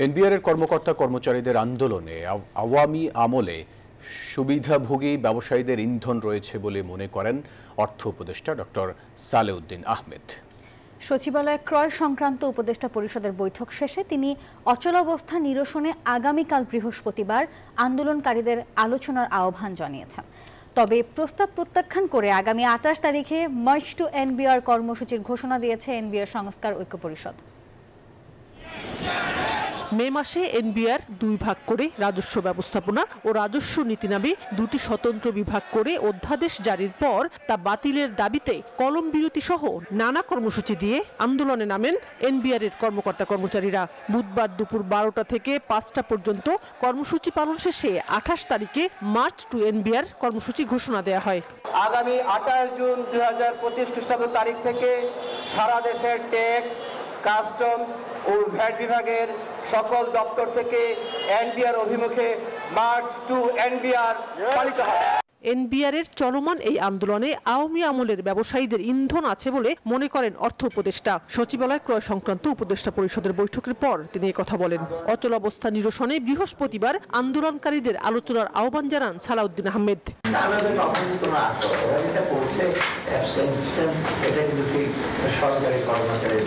এনবিআরের কর্মকর্তা কর্মচারীদের আন্দোলনে আওয়ামী আমলে সুবিধাভোগী ব্যবসায়ীদের ইন্ধন রয়েছে বলে মনে করেন অর্থ উপদেষ্টা ডক্টর সালেউদ্দিন আহমেদ। সচিবালয়ে ক্রয় সংক্রান্ত উপদেষ্টা পরিষদের বৈঠক শেষে তিনি অচলাবস্থা নিরসনে আগামীকাল বৃহস্পতিবার আন্দোলনকারীদের আলোচনার আহ্বান জানিয়েছেন। তবে প্রস্তাব প্রত্যাখ্যান করে আগামী ২৮ তারিখে মার্চ টু এনবিআর কর্মসূচির ঘোষণা দিয়েছে এনবিআর সংস্কার ঐক্য পরিষদ। মে মাসে এনবিআর ২ ভাগ করে রাজস্ব ব্যবস্থাপনা ও রাজস্ব নীতি নামে ২টি স্বতন্ত্র বিভাগ করে অধ্যাদেশ জারির পর তা বাতিলের দাবিতে কলম বিরতি সহ নানা কর্মসূচি দিয়ে আন্দোলনে নামেন এনবিআর এর কর্মকর্তা কর্মচারীরা। বুধবার দুপুর ১২টা থেকে ৫টা পর্যন্ত কর্মসূচি পালন শেষে ২৮ তারিখে মার্চ টু এনবিআর কর্মসূচি ঘোষণা দেওয়া হয়। আগামী ২৮ জুন ২০২৫ খ্রিস্টাব্দ তারিখ থেকে সারা দেশের ট্যাক্স, কাস্টমস ও ভ্যাট বিভাগের সকল দপ্তর থেকে এনবিআর অভিমুখে মার্চ টু এনবিআর পালিত হয়। এনবিআর এর চলমান এই আন্দোলনে আওয়ামী আমলের ব্যবসায়ীদের ইন্ধন আছে বলে মনে করেন অর্থ উপদেষ্টা। সচিবালয় ক্রয় সংক্রান্ত উপদেষ্টা পরিষদের বৈঠকের পর তিনি কথা বলেন। অচলাবস্থা নিরসনে বৃহস্পতিবার আন্দোলনকারীদের আলোচনার আহ্বান জানান সালাউদ্দিন আহমেদ। সরকারি কর্মচারী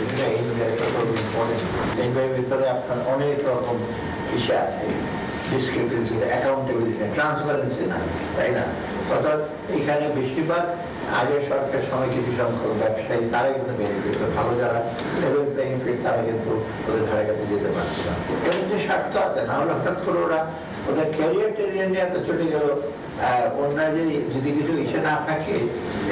ভিতরে আপনার অনেক রকম বিষয় আছে, ডিসক্রিপেন্সি, অ্যাকাউন্টেবিলিটি, ট্রান্সপারেন্সি না, তাই না? অর্থাৎ এখানে বেশিরভাগ আগের সরকারের সময় কিছু সংখ্যক ব্যবসায়ী তারা কিন্তু বেনিফিট, ভালো যারা লেভেল প্লেইং ফিল্ড তারা কিন্তু ওদের ধারে কাছে যেতে পারছে না। এর যে স্বার্থ আছে, না হলে হঠাৎ করে ওরা ওদের ক্যারিয়ার টেরিয়ার নিয়ে এত চলে গেল, অন্যায় যদি কিছু ইসে না থাকে,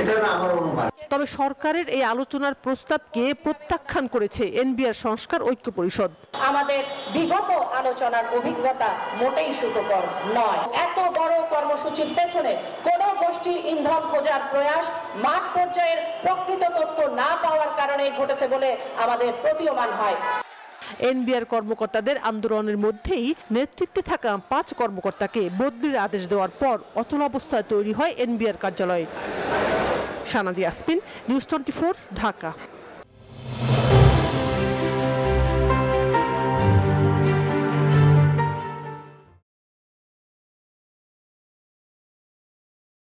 এটা না আমার অনুমান। তবে সরকারের এই আলোচনার প্রস্তাবকে প্রত্যাখ্যান করেছে এনবিআর সংস্কার ঐক্য পরিষদ। আমাদের বিগত আলোচনার অভিজ্ঞতা মোটেই সুখকর নয়। এত বড় কর্মসূচির পেছনে কোন গোষ্ঠীর ইন্ধন খোঁজার প্রয়াস মাঠ পর্যায়ের প্রকৃত তথ্য না পাওয়ার কারণে ঘটেছে বলে আমাদের প্রতীয়মান হয়। এনবিআর কর্মকর্তাদের আন্দোলনের মধ্যেই নেতৃত্বে থাকা ৫ কর্মকর্তাকে বদলির আদেশ দেওয়ার পর অচলাবস্থায় তৈরি হয় এনবিআর কার্যালয়। শানাজি আসমিন, নিউজ 24, ঢাকা।